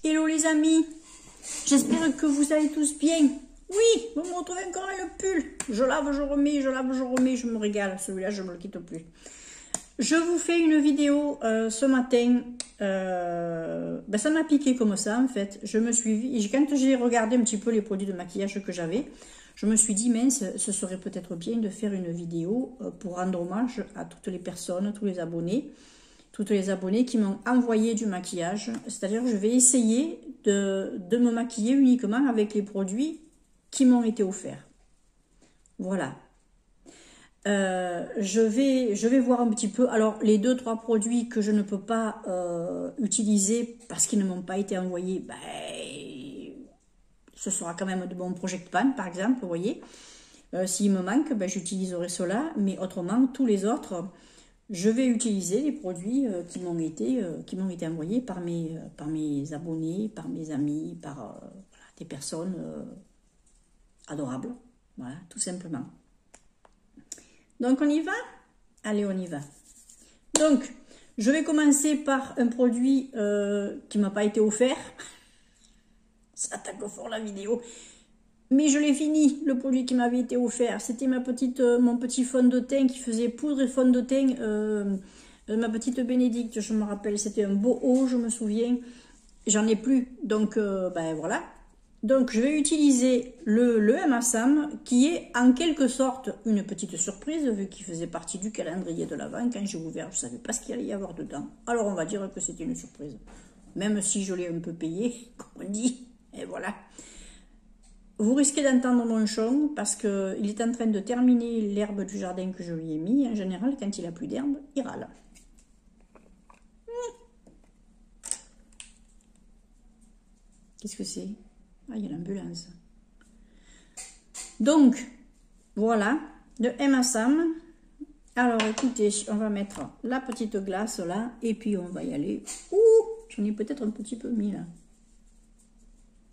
Hello les amis, j'espère que vous allez tous bien. Oui, vous me retrouvez encore avec le pull. Je lave, je remets, je lave, je remets, je me régale. Celui-là, je ne me le quitte plus. Je vous fais une vidéo ce matin. Ça m'a piqué comme ça en fait. Quand j'ai regardé un petit peu les produits de maquillage que j'avais, je me suis dit, mince, ce serait peut-être bien de faire une vidéo pour rendre hommage à toutes les personnes, tous les abonnés. Toutes les abonnés qui m'ont envoyé du maquillage. C'est-à-dire que je vais essayer de me maquiller uniquement avec les produits qui m'ont été offerts. Voilà. Je vais voir un petit peu. Alors, les 2-3 produits que je ne peux pas utiliser parce qu'ils ne m'ont pas été envoyés, ce sera quand même de mon Project Pan, par exemple, vous voyez. S'il me manque, j'utiliserai cela. Mais autrement, tous les autres... Je vais utiliser les produits qui m'ont été envoyés par mes abonnés, par mes amis, par voilà, des personnes adorables. Voilà, tout simplement. Donc, on y va? Allez, on y va. Donc, je vais commencer par un produit qui ne m'a pas été offert. Ça attaque fort la vidéo. Mais je l'ai fini, le produit qui m'avait été offert. C'était mon petit fond de teint qui faisait poudre et fond de teint. Ma petite Bénédicte, je me rappelle, c'était un beau haut, je me souviens. J'en ai plus, donc voilà. Donc je vais utiliser le Massam, qui est en quelque sorte une petite surprise, vu qu'il faisait partie du calendrier de l'Avent. Quand j'ai ouvert, je ne savais pas ce qu'il allait y avoir dedans. Alors on va dire que c'était une surprise. Même si je l'ai un peu payé, comme on dit. Et voilà. Vous risquez d'entendre mon chon parce qu'il est en train de terminer l'herbe du jardin que je lui ai mis. En général, quand il n'a plus d'herbe, il râle. Qu'est-ce que c'est? Ah, il y a l'ambulance. Donc, voilà, de Massam. Alors, écoutez, on va mettre la petite glace là et puis on va y aller. Ouh, j'en ai peut-être un petit peu mis là.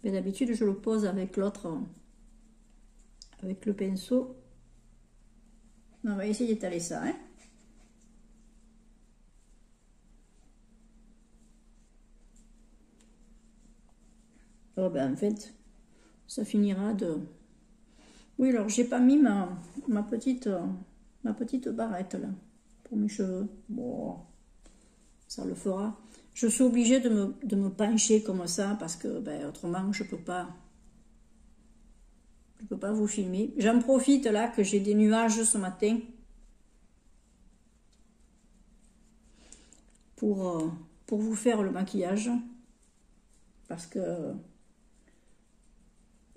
Mais d'habitude, je le pose avec l'autre, avec le pinceau. On va essayer d'étaler ça. Hein. Oh en fait, ça finira de... Oui, alors j'ai pas mis ma petite barrette là, pour mes cheveux. Bon, ça le fera. Je suis obligée de me pencher comme ça parce que autrement je peux pas vous filmer. J'en profite là que j'ai des nuages ce matin pour vous faire le maquillage parce que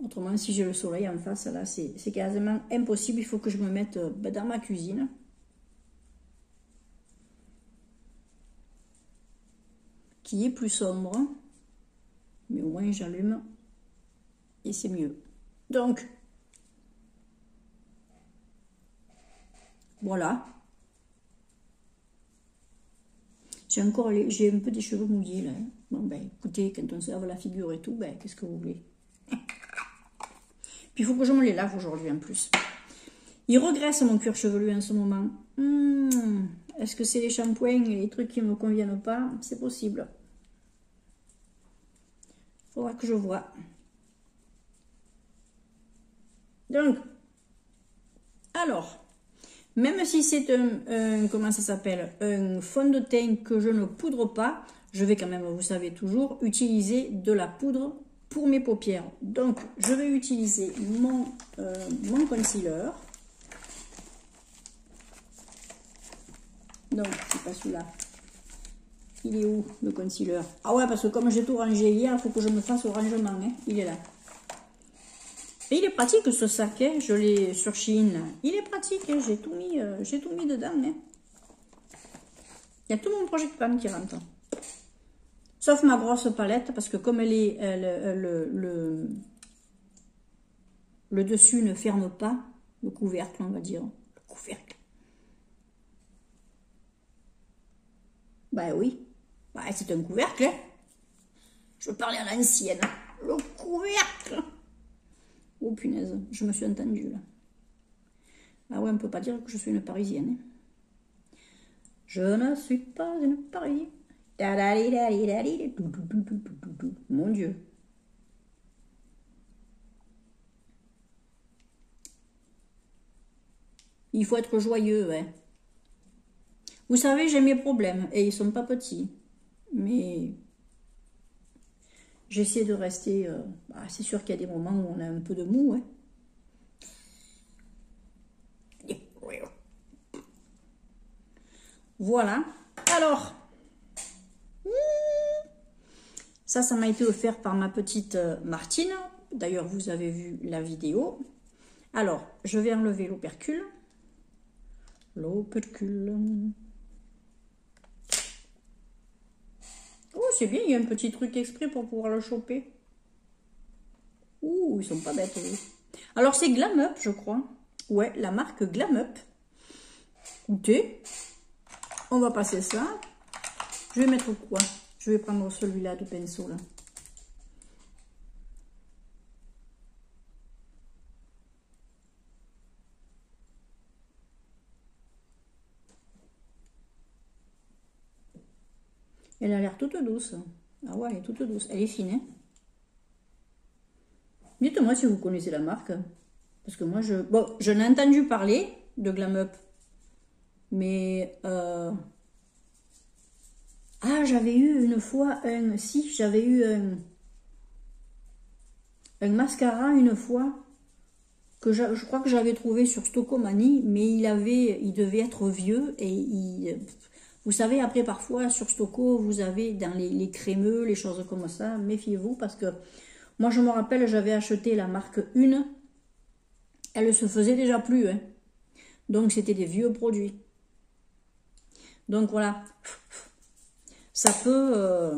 autrement si j'ai le soleil en face là c'est quasiment impossible. Il faut que je me mette dans ma cuisine. Qui est plus sombre, mais au moins j'allume et c'est mieux. Donc voilà, j'ai un peu des cheveux mouillés là. Bon écoutez, quand on se lave la figure et tout, qu'est-ce que vous voulez. Puis il faut que je me les lave aujourd'hui en plus. Il regresse mon cuir chevelu en ce moment. Est-ce que c'est les shampoings et les trucs qui ne me conviennent pas? C'est possible. Il faudra que je vois. Donc, alors, même si c'est comment ça s'appelle, un fond de teint que je ne poudre pas, je vais quand même, vous savez toujours, utiliser de la poudre pour mes paupières. Donc, je vais utiliser mon concealer. Donc, c'est pas celui-là. Il est où, le concealer? Ah ouais, parce que comme j'ai tout rangé hier, il faut que je me fasse au rangement. Hein. Il est là. Et il est pratique ce sac. Hein. Je l'ai sur Shein. Il est pratique. Hein. J'ai tout mis dedans. Hein. Il y a tout mon Project Pan qui rentre. Sauf ma brosse palette, parce que comme le dessus ne ferme pas, le couvercle, on va dire. Le couvercle. Oui. C'est un couvercle. Hein. Je parlais à l'ancienne. Le couvercle. Oh punaise, je me suis entendue là. Ah ouais, on ne peut pas dire que je suis une Parisienne. Hein. Je ne suis pas une Parisienne. Mon Dieu. Il faut être joyeux, ouais. Vous savez, j'ai mes problèmes et ils sont pas petits. Mais j'essaie de rester... c'est sûr qu'il y a des moments où on a un peu de mou, ouais. Voilà. Alors, ça m'a été offert par ma petite Martine. D'ailleurs, vous avez vu la vidéo. Alors, je vais enlever l'opercule. L'opercule. Oh, c'est bien, il y a un petit truc exprès pour pouvoir le choper. Ouh, ils sont pas bêtes, eux. Alors, c'est Glam Up, je crois. Ouais, la marque Glam Up. Écoutez, on va passer ça. Je vais mettre quoi? Je vais prendre celui-là de pinceau, là. Elle a l'air toute douce. Ah ouais, elle est toute douce. Elle est fine, hein. Dites-moi si vous connaissez la marque. Parce que moi, je n'ai entendu parler de Glam Up. Mais... Ah, j'avais eu une fois un... Si, j'avais eu un mascara une fois que je crois que j'avais trouvé sur Stocomanie, mais il devait être vieux et vous savez, après parfois sur Stoco, vous avez dans les crémeux, les choses comme ça, méfiez-vous parce que moi je me rappelle, j'avais acheté la marque 1, elle se faisait déjà plus, hein. Donc c'était des vieux produits. Donc voilà, ça peut,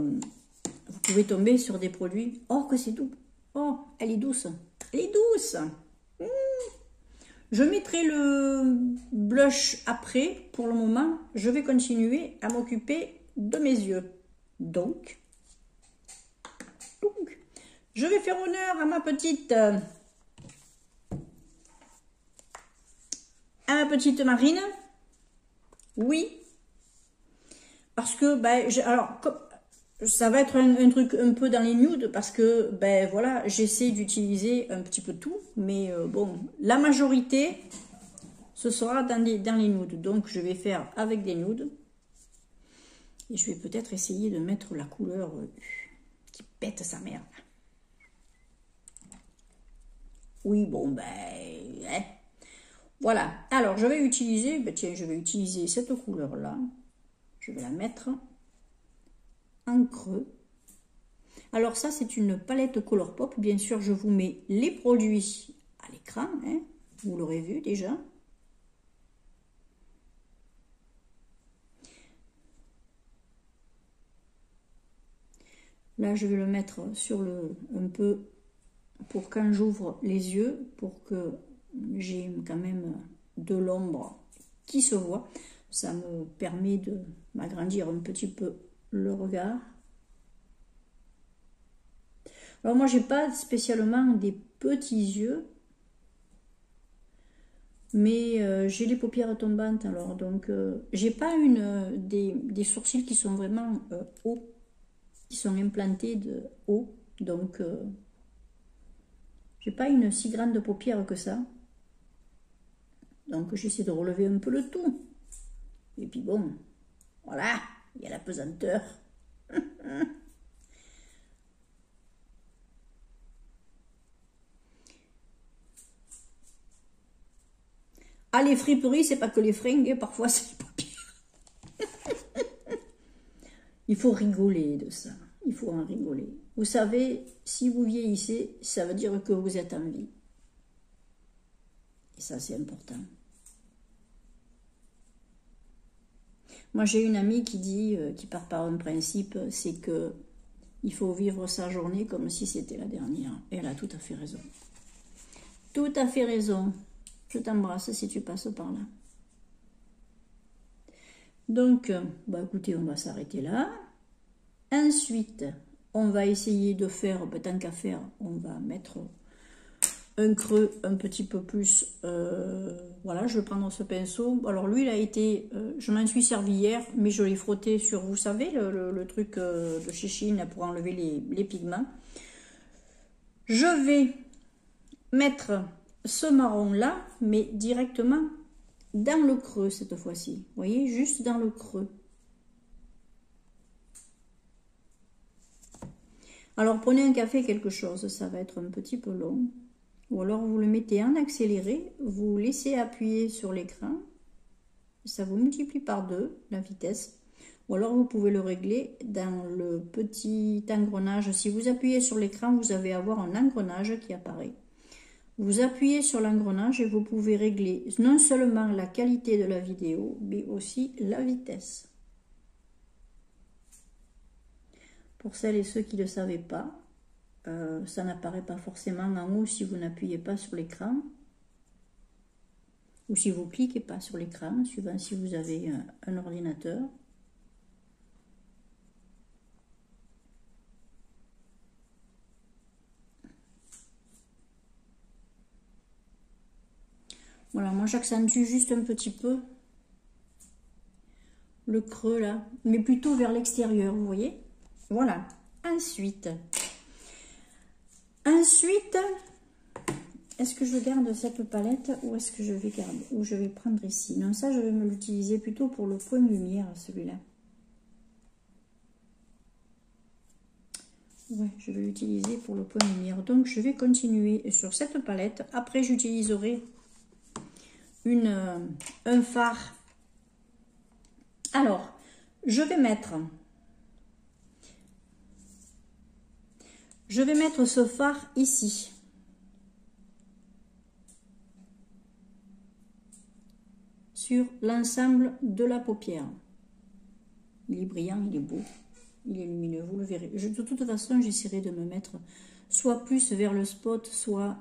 vous pouvez tomber sur des produits, oh que c'est doux, oh elle est douce, elle est douce. Je mettrai le blush après. Pour le moment, je vais continuer à m'occuper de mes yeux. Donc, je vais faire honneur à ma petite Marine. Oui. Parce que, alors, ça va être un truc un peu dans les nudes parce que, voilà, j'essaie d'utiliser un petit peu tout. Mais bon, la majorité, ce sera dans les nudes. Donc, je vais faire avec des nudes. Et je vais peut-être essayer de mettre la couleur qui pète sa mère. Oui, bon, hein. Voilà. Alors, je vais utiliser, tiens, je vais utiliser cette couleur-là. Je vais la mettre en creux. Alors ça, c'est une palette Colourpop. Bien sûr, je vous mets les produits à l'écran. Hein. Vous l'aurez vu déjà. Là, je vais le mettre sur un peu pour quand j'ouvre les yeux, pour que j'ai quand même de l'ombre qui se voit. Ça me permet de m'agrandir un petit peu le regard. Alors moi, j'ai pas spécialement des petits yeux, mais j'ai les paupières tombantes. Alors donc, j'ai pas des sourcils qui sont vraiment hauts, qui sont implantés de haut. Donc, j'ai pas une si grande paupière que ça. Donc, j'essaie de relever un peu le tout. Et puis bon, voilà, il y a la pesanteur. Ah, les friperies, c'est pas que les fringues, parfois c'est les paupières. Il faut rigoler de ça. Il faut en rigoler. Vous savez, si vous vieillissez, ça veut dire que vous êtes en vie. Et ça, c'est important. Moi, j'ai une amie qui dit, qui part par un principe, c'est que il faut vivre sa journée comme si c'était la dernière. Et elle a tout à fait raison. Tout à fait raison. Je t'embrasse si tu passes par là. Donc, écoutez, on va s'arrêter là. Ensuite, on va essayer de faire, tant qu'à faire, on va mettre un creux un petit peu plus. Voilà, je vais prendre ce pinceau. Alors lui, il a été, je m'en suis servi hier, mais je l'ai frotté sur, vous savez, le truc de chez Chine pour enlever les pigments. Je vais mettre ce marron là, mais directement dans le creux cette fois-ci. Vous voyez, juste dans le creux. Alors prenez un café, quelque chose, ça va être un petit peu long. Ou alors vous le mettez en accéléré, vous laissez appuyer sur l'écran, ça vous multiplie par 2 la vitesse. Ou alors vous pouvez le régler dans le petit engrenage. Si vous appuyez sur l'écran, vous allez avoir un engrenage qui apparaît. Vous appuyez sur l'engrenage et vous pouvez régler non seulement la qualité de la vidéo, mais aussi la vitesse. Pour celles et ceux qui ne le savaient pas, ça n'apparaît pas forcément en haut si vous n'appuyez pas sur l'écran. Ou si vous ne cliquez pas sur l'écran, suivant si vous avez un ordinateur. Voilà, moi j'accentue juste un petit peu le creux là, mais plutôt vers l'extérieur, vous voyez. Voilà. Ensuite, est-ce que je garde cette palette ou est-ce que je vais garder, ou je vais prendre ici? Non, ça je vais me l'utiliser plutôt pour le point de lumière, celui-là. Ouais, je vais l'utiliser pour le point de lumière. Donc je vais continuer sur cette palette. Après j'utiliserai un fard. Alors, je vais mettre ce fard ici. Sur l'ensemble de la paupière. Il est brillant, il est beau, il est lumineux, vous le verrez. De toute façon, j'essaierai de me mettre soit plus vers le spot, soit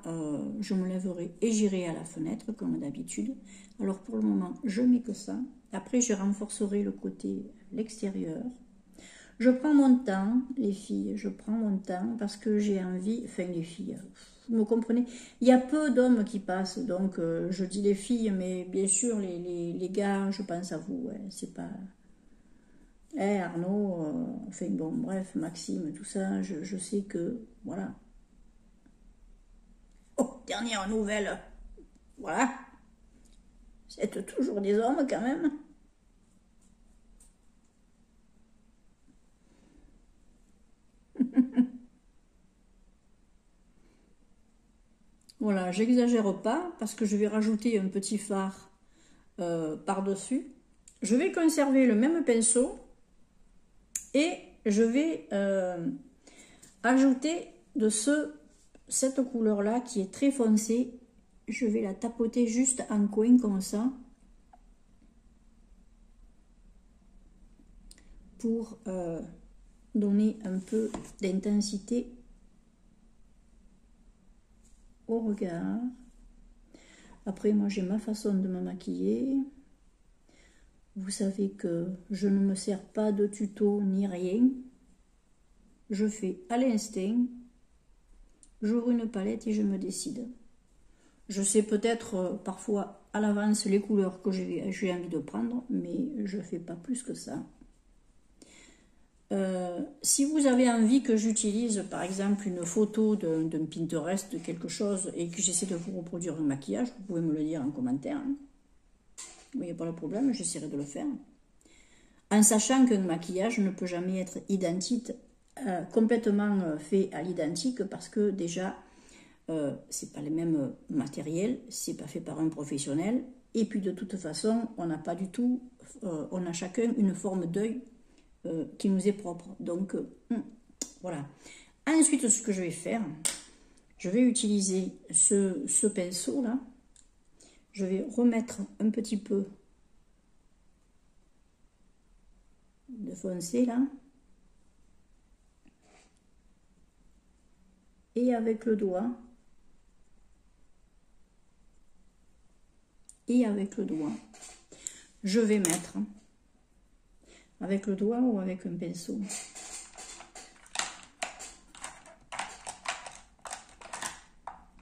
je me lèverai et j'irai à la fenêtre comme d'habitude. Alors pour le moment, je mets que ça. Après, je renforcerai le côté l'extérieur. Je prends mon temps, les filles, je prends mon temps parce que j'ai envie, enfin les filles, vous me comprenez, il y a peu d'hommes qui passent, donc je dis les filles, mais bien sûr les gars, je pense à vous, ouais, c'est pas... Arnaud, enfin bon, bref, Maxime, tout ça, je sais que, voilà. Oh, dernière nouvelle, voilà, c'est toujours des hommes quand même. Voilà, j'exagère pas parce que je vais rajouter un petit fard par-dessus. Je vais conserver le même pinceau et je vais ajouter de cette couleur-là qui est très foncée. Je vais la tapoter juste en coin comme ça pour donner un peu d'intensité au regard. Après, moi, j'ai ma façon de me maquiller. Vous savez que je ne me sers pas de tuto ni rien. Je fais à l'instinct. J'ouvre une palette et je me décide. Je sais peut-être parfois à l'avance les couleurs que j'ai envie de prendre, mais je ne fais pas plus que ça. Si vous avez envie que j'utilise par exemple une photo d'un Pinterest, de quelque chose, et que j'essaie de vous reproduire un maquillage, vous pouvez me le dire en commentaire. Hein. Il n'y a pas de problème, j'essaierai de le faire. En sachant qu'un maquillage ne peut jamais être identique, complètement fait à l'identique, parce que déjà, c'est pas les mêmes matériels, c'est pas fait par un professionnel, et puis de toute façon, on n'a pas du tout, on a chacun une forme d'œil qui nous est propre. Donc, voilà. Ensuite, ce que je vais faire, je vais utiliser ce pinceau-là. Je vais remettre un petit peu de foncé, là. Et avec le doigt. Et avec le doigt, je vais mettre... Avec le doigt ou avec un pinceau.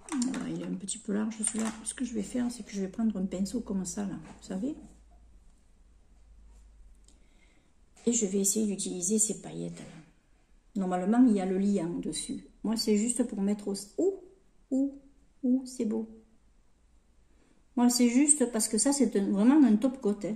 Voilà, il est petit peu large celui-là. Ce que je vais faire, c'est que je vais prendre un pinceau comme ça, là, vous savez. Et je vais essayer d'utiliser ces paillettes-là. Normalement, il y a le liant dessus. Moi, c'est juste pour mettre au... Ouh, c'est beau. Moi, c'est juste parce que ça, c'est vraiment un top coat. Hein.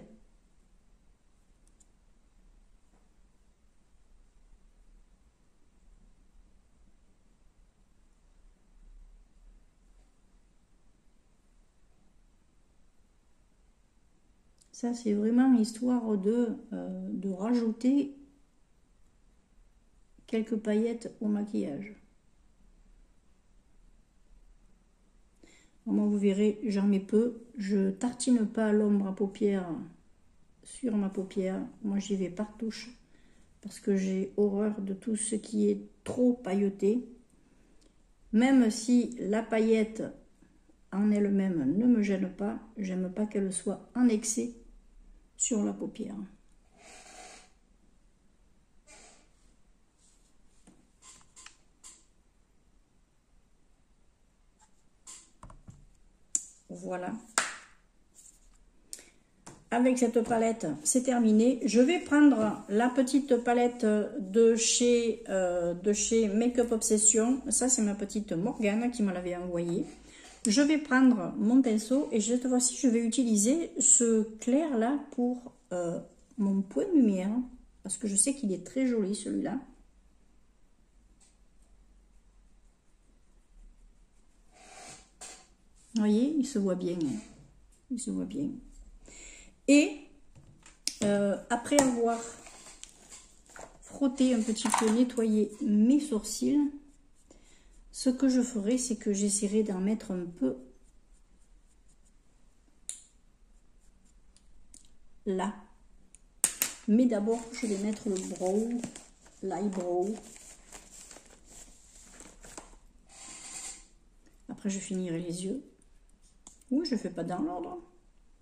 Ça, c'est vraiment histoire de rajouter quelques paillettes au maquillage. Moi, vous verrez, j'en mets peu. Je tartine pas l'ombre à paupières sur ma paupière. Moi, j'y vais par touche parce que j'ai horreur de tout ce qui est trop pailleté. Même si la paillette en elle-même ne me gêne pas, j'aime pas qu'elle soit en excès sur la paupière. Voilà. Avec cette palette, c'est terminé. Je vais prendre la petite palette de chez Make Up Obsession. Ça, c'est ma petite Morgane qui me l'avait envoyée. Je vais prendre mon pinceau et cette fois-ci, je vais utiliser ce clair-là pour mon point de lumière. Parce que je sais qu'il est très joli, celui-là. Vous voyez, il se voit bien. Il se voit bien. Et après avoir frotté un petit peu, nettoyé mes sourcils, ce que je ferai, c'est que j'essaierai d'en mettre un peu là. Mais d'abord, je vais mettre le brow, l'eyebrow. Après, je finirai les yeux. Oui, je ne fais pas dans l'ordre.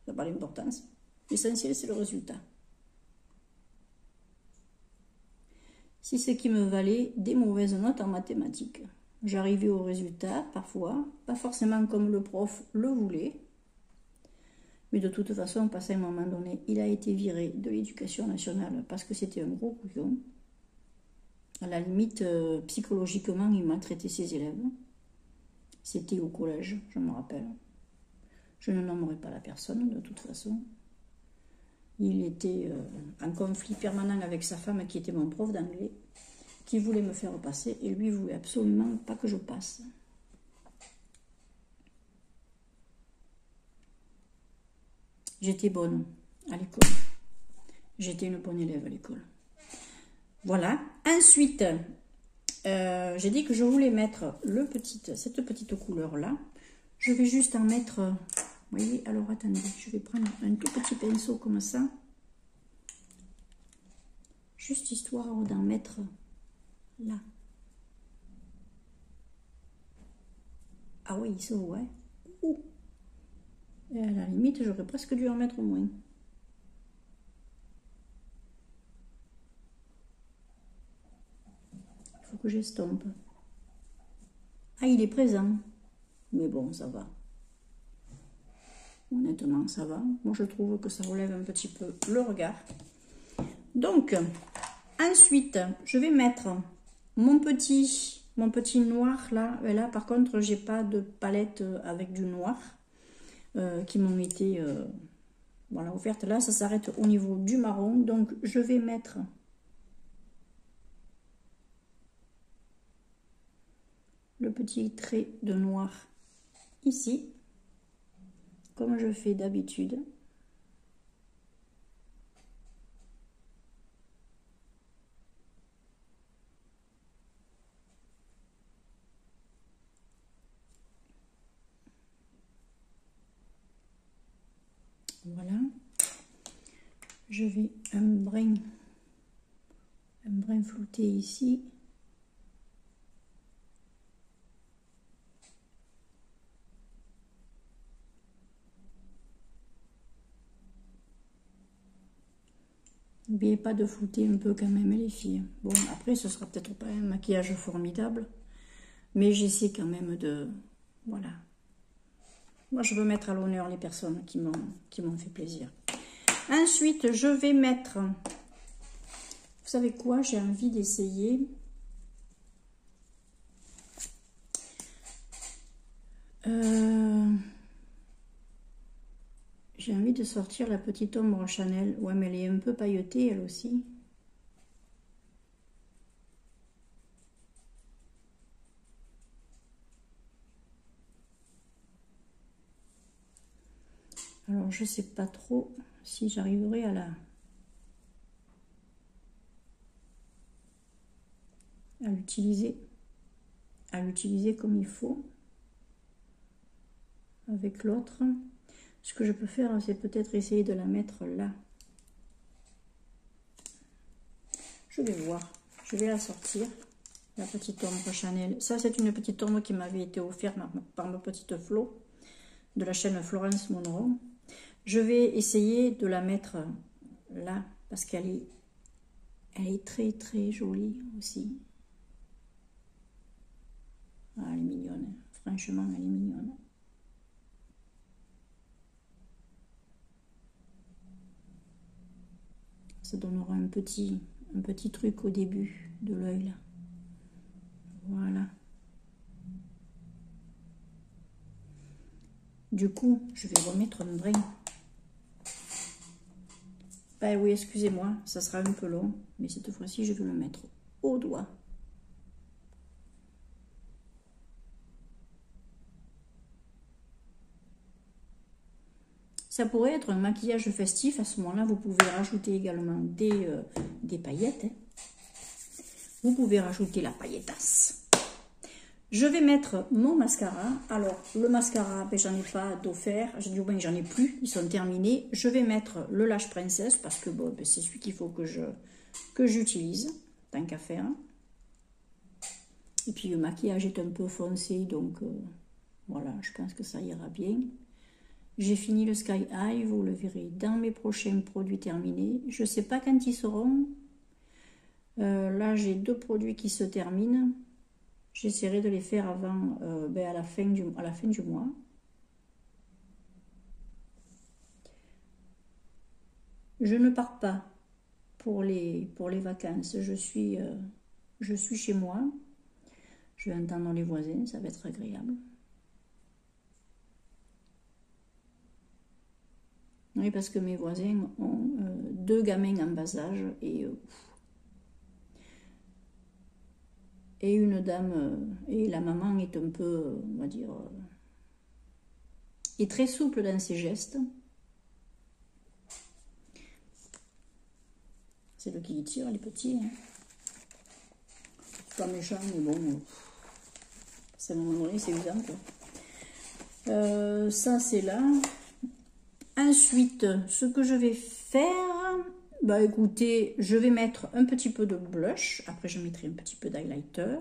Ça n'a pas d'importance. L'essentiel, c'est le résultat. C'est ce qui me valait des mauvaises notes en mathématiques. J'arrivais au résultat, parfois, pas forcément comme le prof le voulait. Mais de toute façon, passé un moment donné, il a été viré de l'éducation nationale parce que c'était un gros couillon. À la limite, psychologiquement, il maltraitait ses élèves. C'était au collège, je me rappelle. Je ne nommerai pas la personne, de toute façon. Il était en conflit permanent avec sa femme, qui était mon prof d'anglais, qui voulait me faire passer, et lui voulait absolument pas que je passe. J'étais bonne à l'école. J'étais une bonne élève à l'école. Voilà. Ensuite, j'ai dit que je voulais mettre cette petite couleur-là. Je vais juste en mettre... Vous voyez, alors attendez, je vais prendre un tout petit pinceau comme ça. Juste histoire d'en mettre là. Ah oui, il se voit. Ouh. Et à la limite, j'aurais presque dû en mettre moins. Il faut que j'estompe. Ah, il est présent. Mais bon, ça va. Honnêtement, ça va. Moi, je trouve que ça relève un petit peu le regard. Donc, ensuite, je vais mettre mon petit noir là. Et là, par contre, j'ai pas de palette avec du noir qui m'ont été voilà, offerte. Là, ça s'arrête au niveau du marron. Donc, je vais mettre le petit trait de noir ici, comme je fais d'habitude. Voilà. Je vais un brin flouté ici. N'oubliez pas de flouter un peu quand même les filles. Bon, après, ce sera peut-être pas un maquillage formidable, mais j'essaie quand même de... Voilà. Moi, je veux mettre à l'honneur les personnes qui m'ont fait plaisir. Ensuite, je vais mettre... Vous savez quoi? J'ai envie d'essayer... J'ai envie de sortir la petite ombre Chanel. Ouais, mais elle est un peu pailletée, elle aussi. Alors, je sais pas trop si j'arriverai à l'utiliser comme il faut avec l'autre. Ce que je peux faire, c'est peut-être essayer de la mettre là. Je vais voir. Je vais la sortir. La petite ombre Chanel. Ça, c'est une petite ombre qui m'avait été offerte par ma petite Flo de la chaîne Florence Monroe. Je vais essayer de la mettre là parce qu'elle est très très jolie aussi. Ah, elle est mignonne. Franchement, elle est mignonne. Ça donnera un petit truc au début de l'œil là. Voilà. Du coup, je vais remettre un brin. Ben oui, excusez-moi, ça sera un peu long, mais cette fois-ci, je vais le mettre au doigt. Ça pourrait être un maquillage festif. À ce moment-là, vous pouvez rajouter également des paillettes. Hein. Vous pouvez rajouter la pailletasse. Je vais mettre mon mascara. Alors, le mascara, ben, j'en ai pas d'offert. Du moins, j'en ai plus. Ils sont terminés. Je vais mettre le Lash Princess parce que bon, ben, c'est celui qu'il faut que j'utilise, tant qu'à faire. Et puis, le maquillage est un peu foncé, donc voilà, je pense que ça ira bien. J'ai fini le Sky High, vous le verrez dans mes prochains produits terminés. Je ne sais pas quand ils seront. Là, j'ai 2 produits qui se terminent. J'essaierai de les faire avant, ben à la fin du mois. Je ne pars pas pour les vacances. Je suis chez moi. Je vais entendre les voisins, ça va être agréable. Oui, parce que mes voisins ont 2 gamins en bas âge et une dame, et la maman est un peu, on va dire, est très souple dans ses gestes. C'est le qui tire, les petits. Hein. Pas méchant, mais bon, c'est à un moment donné, c'est usant, quoi. Ça, c'est là. Ensuite, ce que je vais faire, bah écoutez, je vais mettre un petit peu de blush. Après, je mettrai un petit peu d'highlighter.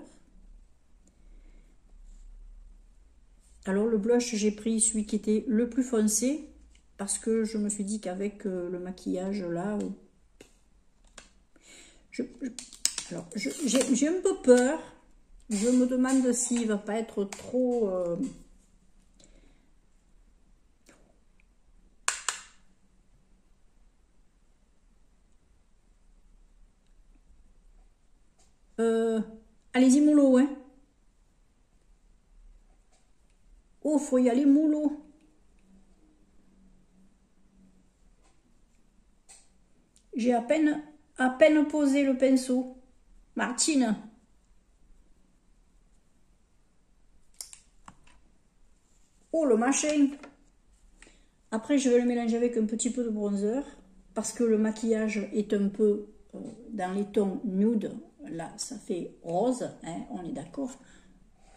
Alors, le blush, j'ai pris celui qui était le plus foncé parce que je me suis dit qu'avec le maquillage là, j'ai un peu peur. Je me demande s'il va pas être trop... allez-y mollo, hein. Oh, faut y aller mollo. J'ai à peine posé le pinceau. Martine. Oh, le machin. Après, je vais le mélanger avec un petit peu de bronzer parce que le maquillage est un peu dans les tons nude. Là, ça fait rose, hein, on est d'accord.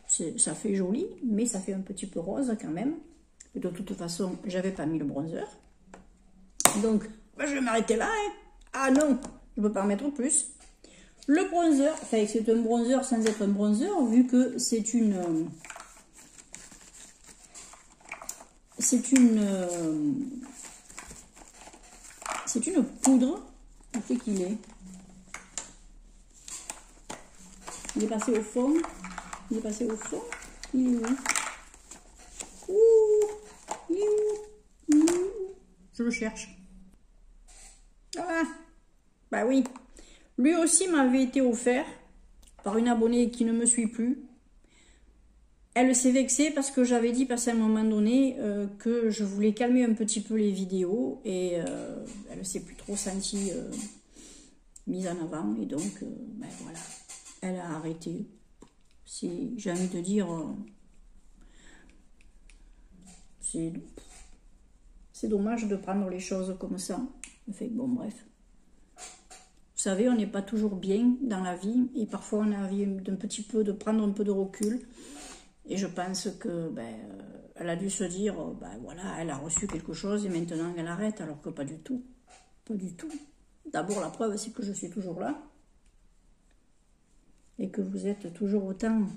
Ça fait joli, mais ça fait un petit peu rose quand même. Et de toute façon, j'avais pas mis le bronzer. Donc, ben, je vais m'arrêter là. Hein. Ah non, je ne peux pas en mettre plus. Le bronzer, enfin, c'est un bronzer sans être un bronzer, vu que c'est une... C'est une poudre. Où c'est qu'il est? Il est passé au fond. Il est passé au fond. Il est où? Ouh. Je le cherche. Voilà. Bah oui. Lui aussi m'avait été offert par une abonnée qui ne me suit plus. Elle s'est vexée parce que j'avais dit à un moment donné que je voulais calmer un petit peu les vidéos et elle ne s'est plus trop sentie mise en avant et donc ben voilà, elle a arrêté. Si j'ai envie de dire, c'est dommage de prendre les choses comme ça. Enfin, bon, bref. Vous savez, on n'est pas toujours bien dans la vie et parfois on a envie de prendre un peu de recul. Et je pense que elle a dû se dire, voilà, elle a reçu quelque chose et maintenant elle arrête, alors que pas du tout. Pas du tout. D'abord, la preuve, c'est que je suis toujours là. Et que vous êtes toujours autant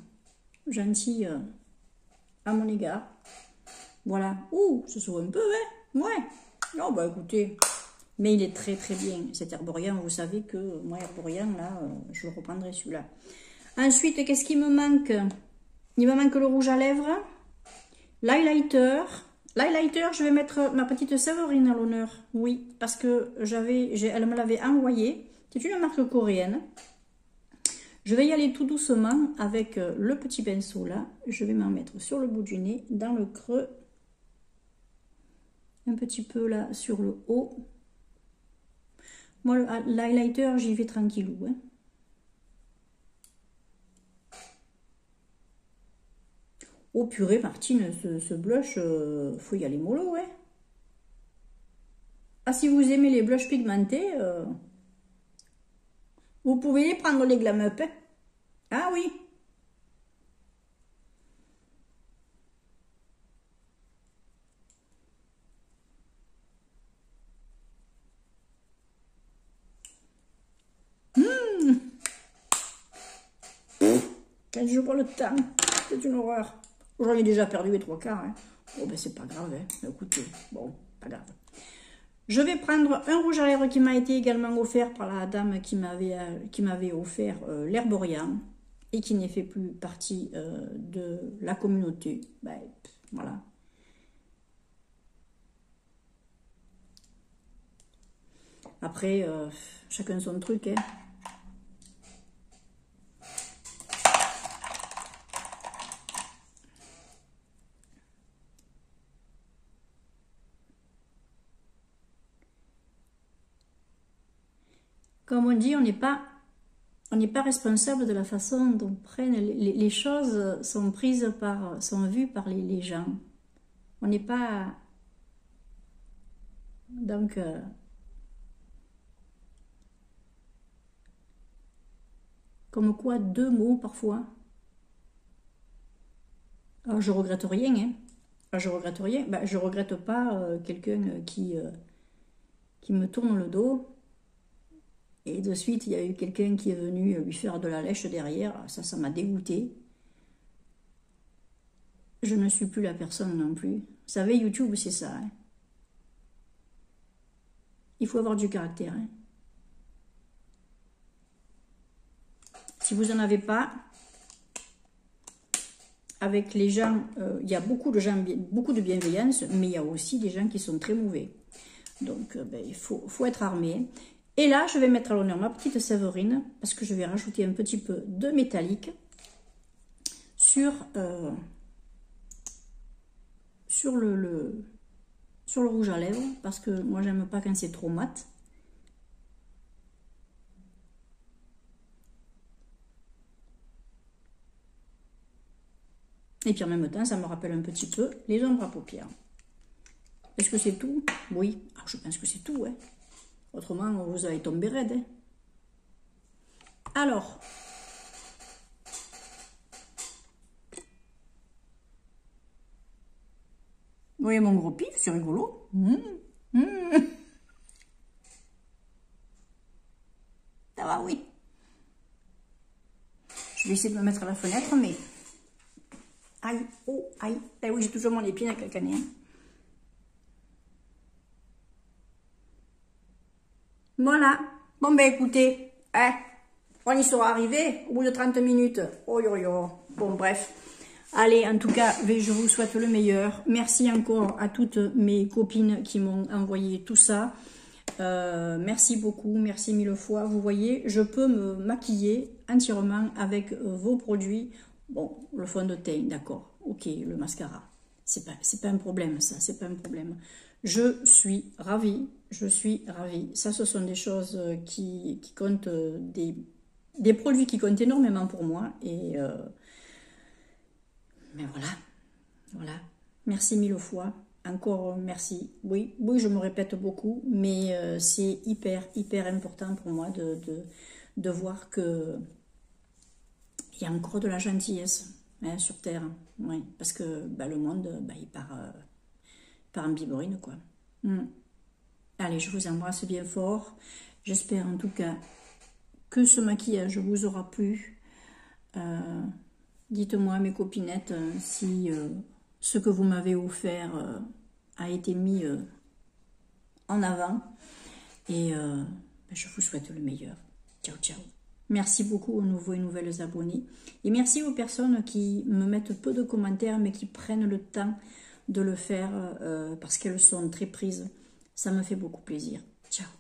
gentil à mon égard. Voilà. Ouh, ça s'ouvre un peu, hein. Ouais. Non, bah écoutez. Mais il est très très bien, cet herborian. Vous savez que moi, herborian, là, je le reprendrai celui-là. Ensuite, qu'est-ce qui me manque ? Il me manque le rouge à lèvres, l'highlighter. L'highlighter, je vais mettre ma petite Séverine à l'honneur. Oui, parce que elle me l'avait envoyé. C'est une marque coréenne. Je vais y aller tout doucement avec le petit pinceau là. Je vais m'en mettre sur le bout du nez, dans le creux. Un petit peu là sur le haut. Moi, l'highlighter, j'y vais tranquillou. Hein. Oh purée, Martine, ce blush, faut y aller mollo, ouais. Ah, si vous aimez les blushs pigmentés, vous pouvez prendre les Glam Up. Hein. Ah oui. Quand je vois le temps, c'est une horreur. J'en ai déjà perdu les 3/4. Hein. Oh ben c'est pas grave, hein. Écoutez, bon, pas grave. Je vais prendre un rouge à lèvres qui m'a été également offert par la dame qui m'avait offert l'herborian et qui n'est fait plus partie de la communauté. Ben, voilà. Après, chacun son truc, hein. Comme on dit, on n'est pas responsable de la façon dont prennent les choses sont vues par les gens. On n'est pas donc comme quoi 2 mots parfois. Alors je regrette rien, hein. Alors, je regrette rien. Ben, je regrette pas quelqu'un qui me tourne le dos. Et de suite, il y a eu quelqu'un qui est venu lui faire de la lèche derrière. Ça m'a dégoûté. Je ne suis plus la personne non plus. Vous savez, YouTube, c'est ça. Hein. Il faut avoir du caractère. Hein. Si vous n'en avez pas, avec les gens, il y a beaucoup de gens, beaucoup de bienveillance, mais il y a aussi des gens qui sont très mauvais. Donc, il faut être armé. Et là, je vais mettre à l'honneur ma petite Séverine, parce que je vais rajouter un petit peu de métallique sur le rouge à lèvres, parce que moi, j'aime pas quand c'est trop mat. Et puis en même temps, ça me rappelle un petit peu les ombres à paupières. Est-ce que c'est tout? Oui. Alors, je pense que c'est tout, hein. Autrement, vous allez tomber raide. Hein. Alors, vous voyez mon gros pif, c'est rigolo. Ça va, oui. Je vais essayer de me mettre à la fenêtre, mais... Aïe, oh, aïe. Eh oui, j'ai toujours mon épine avec la canne. Voilà. Bon, ben écoutez, hein, on y sera arrivé au bout de 30 minutes. Oh, yo, yo. Bon, bref. Allez, en tout cas, je vous souhaite le meilleur. Merci encore à toutes mes copines qui m'ont envoyé tout ça. Merci beaucoup, merci mille fois. Vous voyez, je peux me maquiller entièrement avec vos produits. Bon, le fond de teint, d'accord. Ok, le mascara. C'est pas un problème, ça, c'est pas un problème. Je suis ravie, je suis ravie. Ça, ce sont des choses qui comptent, des produits qui comptent énormément pour moi. Et mais voilà. Merci mille fois. Encore merci. Oui, je me répète beaucoup, mais c'est hyper important pour moi de voir que il y a encore de la gentillesse sur Terre. Oui, parce que le monde, il part en biberine, quoi. Allez, je vous embrasse bien fort. J'espère en tout cas que ce maquillage vous aura plu. Dites-moi, mes copinettes, si ce que vous m'avez offert a été mis en avant. Et je vous souhaite le meilleur. Ciao, ciao. Merci beaucoup aux nouveaux et nouvelles abonnés. Et merci aux personnes qui me mettent peu de commentaires, mais qui prennent le temps de le faire parce qu'elles sont très prises. Ça me fait beaucoup plaisir. Ciao.